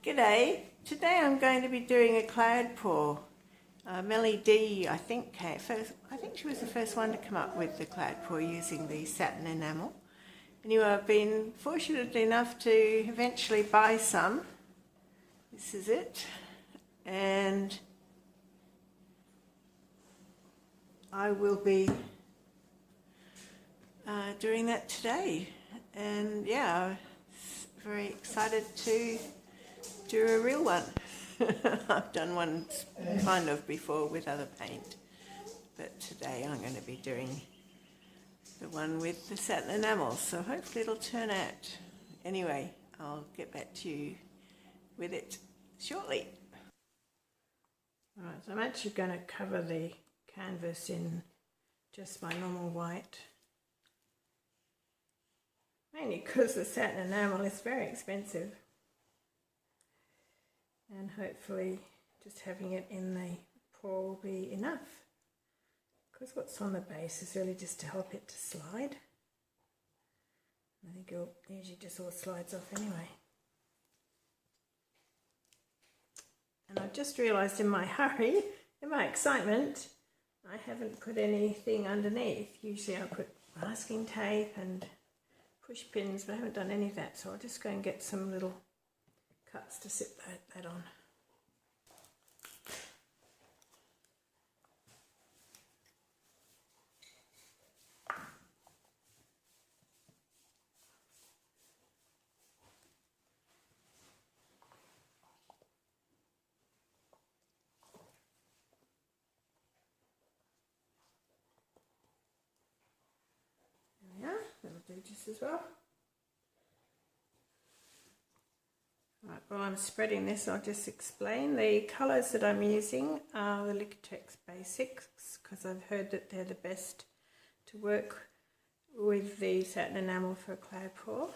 G'day. Today I'm going to be doing a cloud pour. MelyD, I think she was the first one to come up with the cloud pour using the satin enamel. Anyway, I've been fortunate enough to eventually buy some. This is it, and I will be doing that today. And yeah, very excited to do a real one. I've done one kind of before with other paint, but today I'm going to be doing the one with the satin enamel, so hopefully it'll turn out. Anyway, I'll get back to you with it shortly. Alright, so I'm actually going to cover the canvas in just my normal white, mainly because the satin enamel is very expensive, and hopefully just having it in the pour will be enough, because what's on the base is really just to help it to slide. I think it usually just all slides off anyway. And I've just realised in my hurry, in my excitement, I haven't put anything underneath. Usually I put masking tape and push pins, but I haven't done any of that, so I'll just go and get some little cuts to sit that on. There we are, that'll do just as well. Right, while I'm spreading this, I'll just explain. The colours that I'm using are the Liquitex Basics, because I've heard that they're the best to work with the satin enamel for a cloud pour.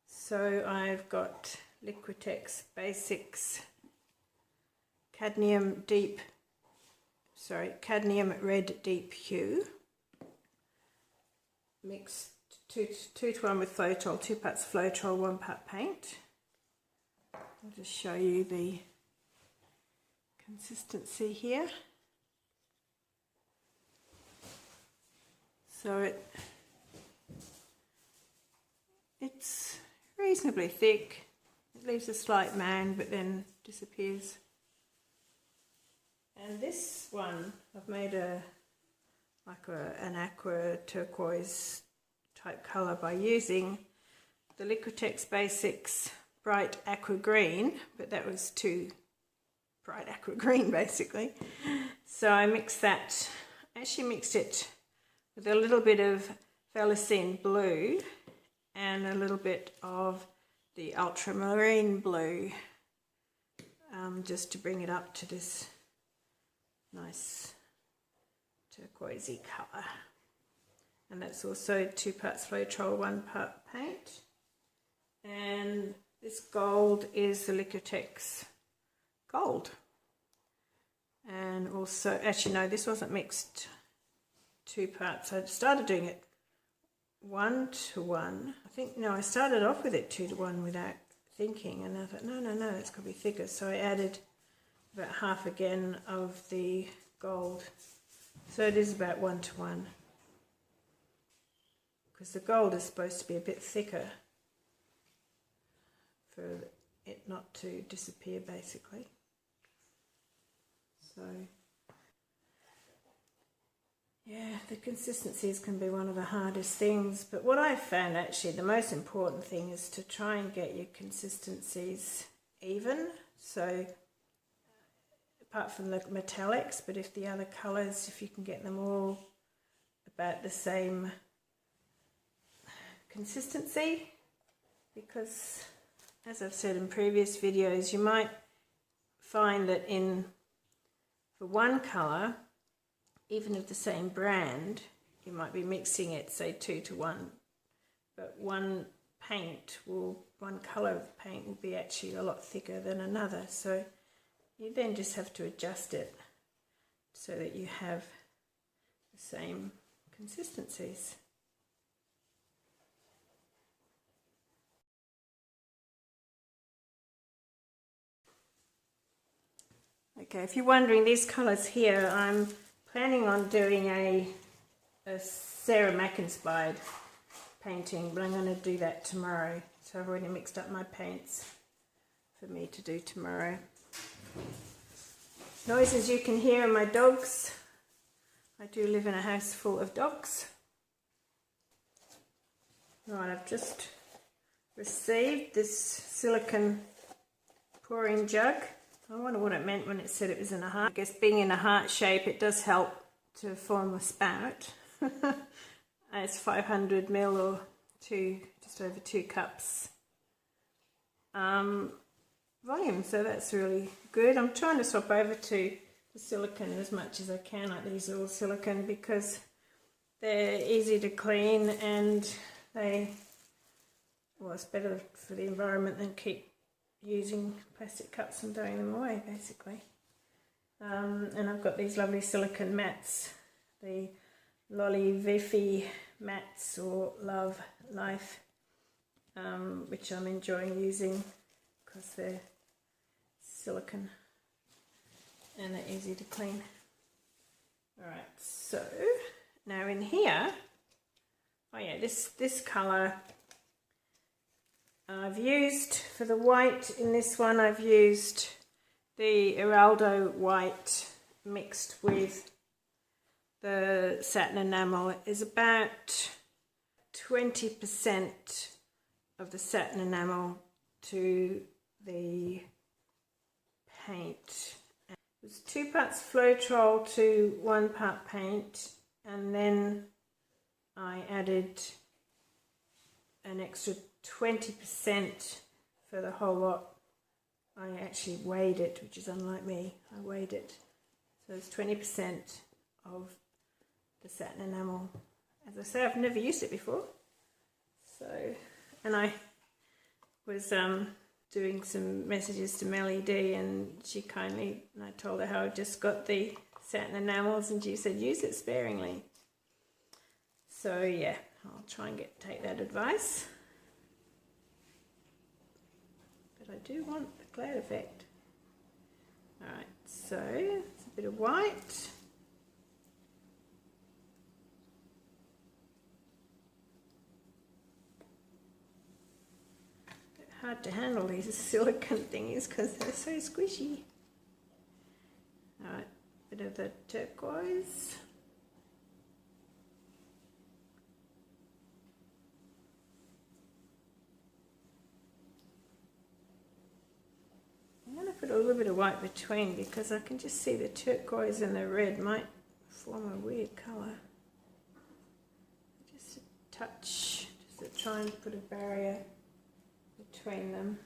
So I've got Liquitex Basics Cadmium Red Deep Hue, mixed 2 to 1 with Floetrol, 2 parts Floetrol, 1 part paint. I'll just show you the consistency here. So it's reasonably thick. It leaves a slight mound but then disappears. And this one I've made an aqua turquoise type colour by using the Liquitex Basics bright aqua green, but that was too bright aqua green basically. So I mixed that, actually mixed it with a little bit of Pthaloe Blue and a little bit of the ultramarine blue, just to bring it up to this nice turquoisey colour. And that's also 2 parts Floetrol, 1 part paint. And this gold is the Liquitex Gold. And also, actually no, this wasn't mixed 2 parts. I started doing it 1 to 1. I think, no, I started off with it 2 to 1 without thinking, and I thought, no, it's got to be thicker. So I added about half again of the gold. So it is about 1 to 1. Because the gold is supposed to be a bit thicker for it not to disappear basically. So yeah, the consistencies can be one of the hardest things, but what I've found actually the most important thing is to try and get your consistencies even. So apart from the metallics, but if the other colours, if you can get them all about the same consistency, because as I've said in previous videos, you might find that for one colour, even of the same brand, you might be mixing it, say 2 to 1, but one colour of paint will be actually a lot thicker than another. So you then just have to adjust it so that you have the same consistencies. Okay, if you're wondering, these colours here, I'm planning on doing a Sarah Mac inspired painting, but I'm going to do that tomorrow. So I've already mixed up my paints for me to do tomorrow. Noises you can hear are my dogs. I do live in a house full of dogs. Right, I've just received this silicone pouring jug. I wonder what it meant when it said it was in a heart. I guess being in a heart shape, it does help to form a spout. It's 500 ml or just over 2 cups volume, so that's really good. I'm trying to swap over to the silicone as much as I can. Like, these are all silicone because they're easy to clean and well, it's better for the environment than keep using plastic cups and throwing them away, basically. And I've got these lovely silicone mats, the Lolly Viffy mats or Love Life, which I'm enjoying using because they're silicone and they're easy to clean. Alright, so now in here, oh yeah, this colour I've used for the white. In this one I've used the Eraldo White mixed with the satin enamel. It is about 20% of the satin enamel to the paint. It was 2 parts Floetrol to 1 part paint, and then I added an extra 20% for the whole lot. I actually weighed it, which is unlike me. I weighed it. So it's 20% of the satin enamel. As I say, I've never used it before. So, and I was doing some messages to MelyD, and she kindly, and I told her how I just got the satin enamels, and she said use it sparingly. So yeah, I'll try and take that advice. But I do want the glare effect. Alright, so it's a bit of white. Hard to handle these silicone thingies because they're so squishy. Alright, bit of the turquoise. I'm going to put a little bit of white between because I can just see the turquoise and the red might form a weird colour. Just a touch, just to try and put a barrier between them.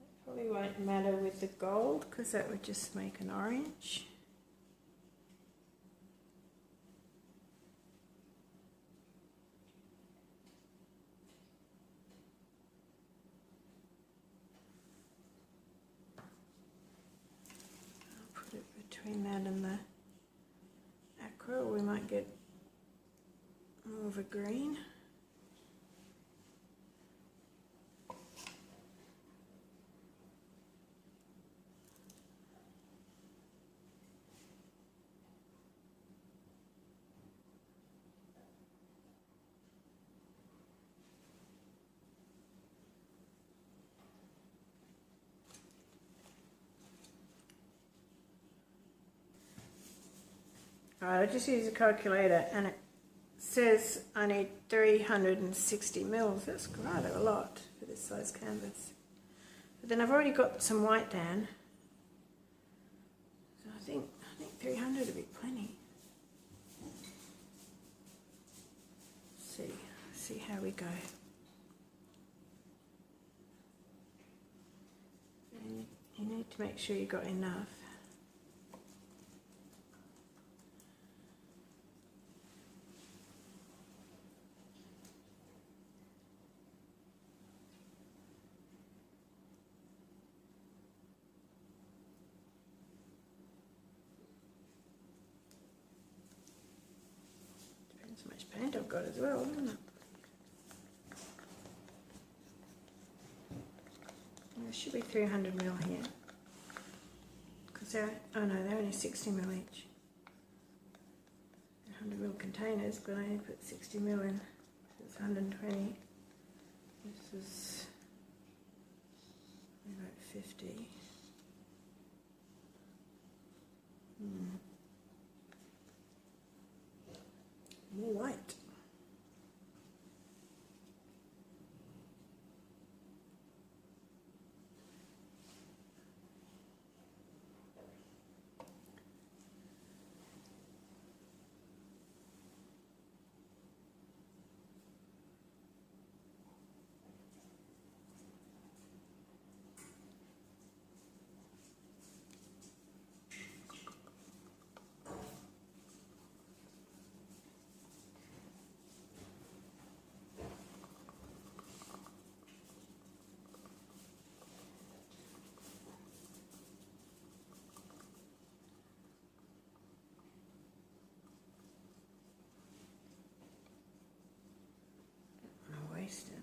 It probably won't matter with the gold because that would just make an orange. Between that and the Aqua, we might get more of a green. Alright, I just use a calculator and it says I need 360 mils. That's quite a lot for this size canvas. But then I've already got some white down. So I think 300 would be plenty. Let's see how we go. And you need to make sure you got enough. got as well, isn't it? There should be 300ml here. Because they're, oh no, they're only 60ml each. 100ml containers, but I only put 60ml in. So it's 120. This is about 50. More white. Waste it.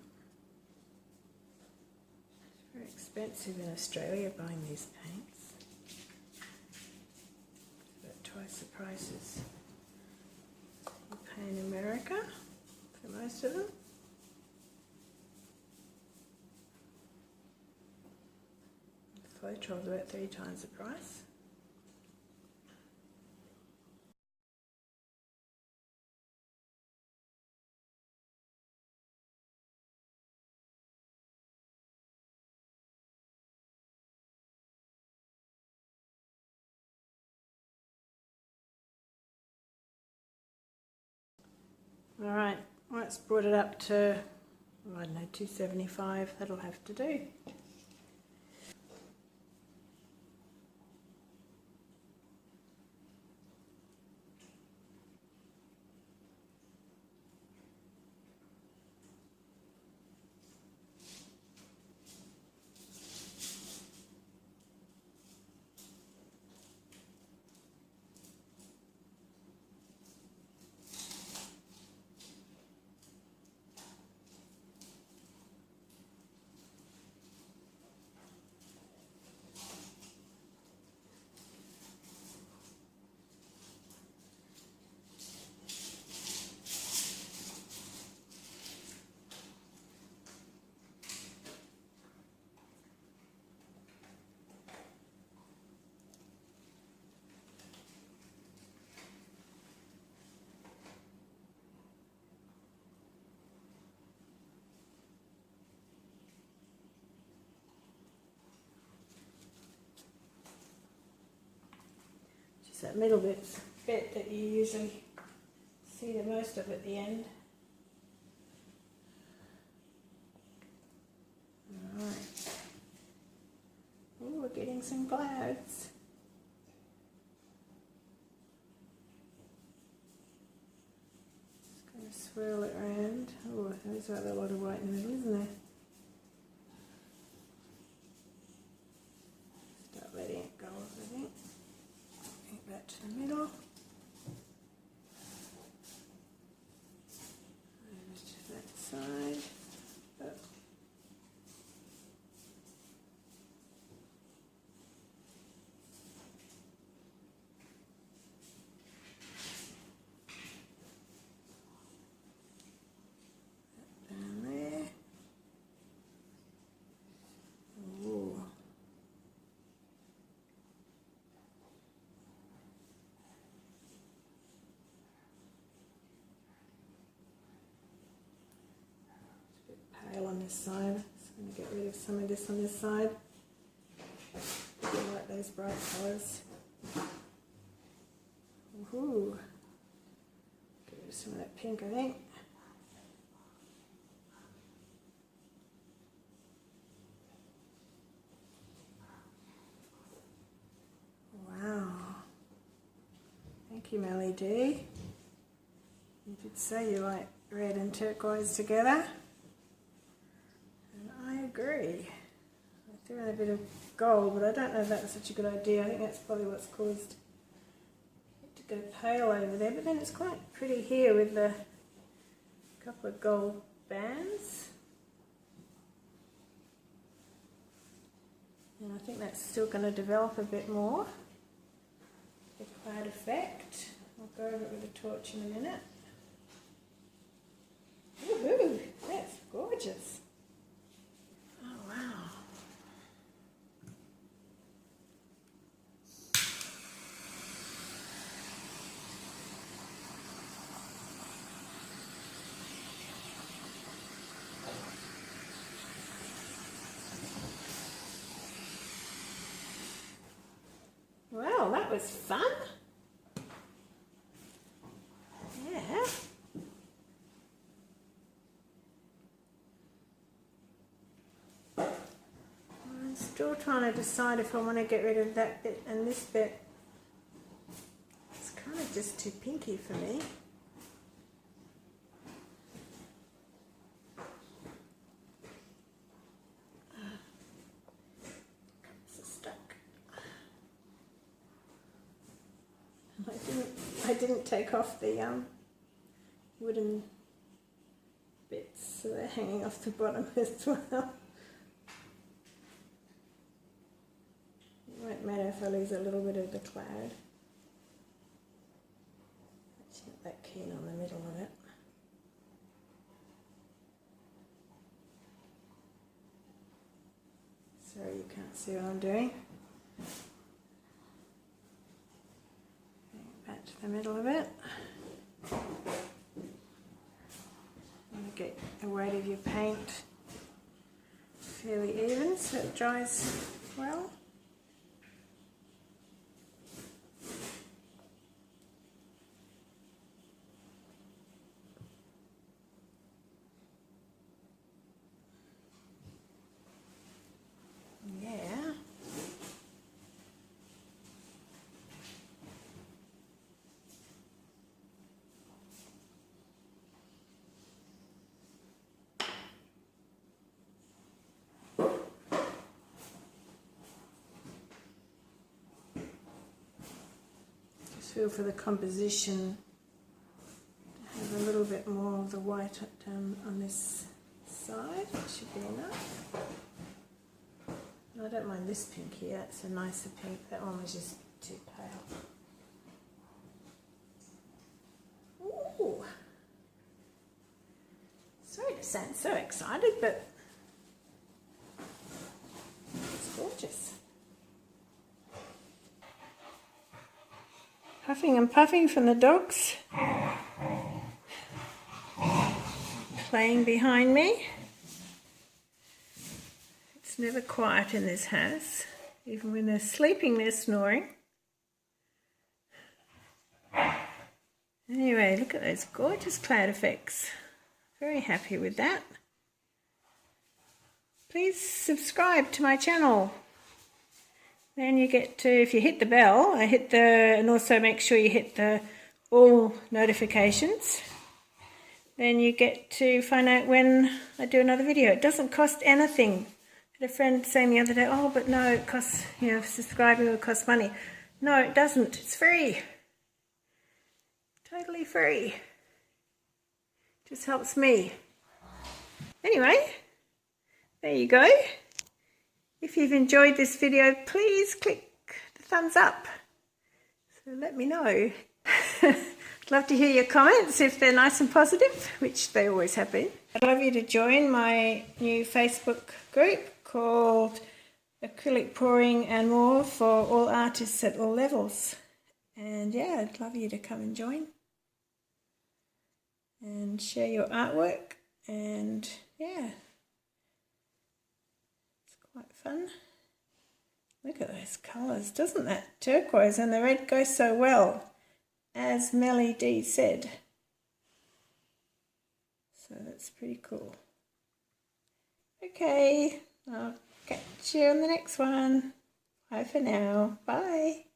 It's very expensive in Australia buying these paints. It's about twice the prices you pay in America for most of them. Floetrol is about 3 times the price. Alright, well, it's brought it up to, I don't know, 275. That'll have to do. That middle bit that you usually see the most of at the end. Alright. Oh, we're getting some clouds. Just going to swirl it around. Oh, there's rather a lot of white in the middle, isn't there? Start letting it go off, I think. Back to the middle, over to that side, up. Down there. Ooh. Pale on this side, so I'm going to get rid of some of this on this side. I like those bright colours. Woohoo! Get rid of some of that pink, I think. Wow! Thank you, MelyD. You did say you like red and turquoise together. I agree. I threw in a bit of gold, but I don't know if that's such a good idea. I think that's probably what's caused it to go pale over there. But then it's quite pretty here with the A couple of gold bands. And I think that's still going to develop a bit more. The cloud effect. I'll go over it with a torch in a minute. Woohoo! That's gorgeous. Oh wow. Well, that was fun. Yeah. I'm still trying to decide if I want to get rid of that bit and this bit. It's kind of just too pinky for me. I didn't take off the wooden bits, so they're hanging off the bottom as well. It won't matter if I lose a little bit of the cloud. Actually not that keen on the middle of it. Sorry you can't see what I'm doing. Back to the middle of it. And get the weight of your paint fairly even so it dries well. Feel for the composition to have a little bit more of the white down on this side. That should be enough. I don't mind this pink here, that's a nicer pink. That one was just too pale. Ooh! Sorry to sound so excited, but it's gorgeous. Puffing and puffing from the dogs playing behind me. It's never quiet in this house. Even when they're sleeping, they're snoring. Anyway, look at those gorgeous cloud effects. Very happy with that. Please subscribe to my channel. Then you get to, if you hit the bell, and also make sure you hit the all notifications, then you get to find out when I do another video. It doesn't cost anything. I had a friend saying the other day, oh, but no, it costs, you know, subscribing will cost money. No, it doesn't. It's free. Totally free. Just helps me. Anyway, there you go. If you've enjoyed this video, please click the thumbs up. So let me know. I'd love to hear your comments if they're nice and positive, which they always have been. I'd love you to join my new Facebook group called Acrylic Pouring and More for all artists at all levels. And yeah, I'd love you to come and join and share your artwork, and yeah. Quite fun. Look at those colours. Doesn't that turquoise and the red go so well, as MelyD said. So that's pretty cool. Okay, I'll catch you on the next one. Bye for now. Bye.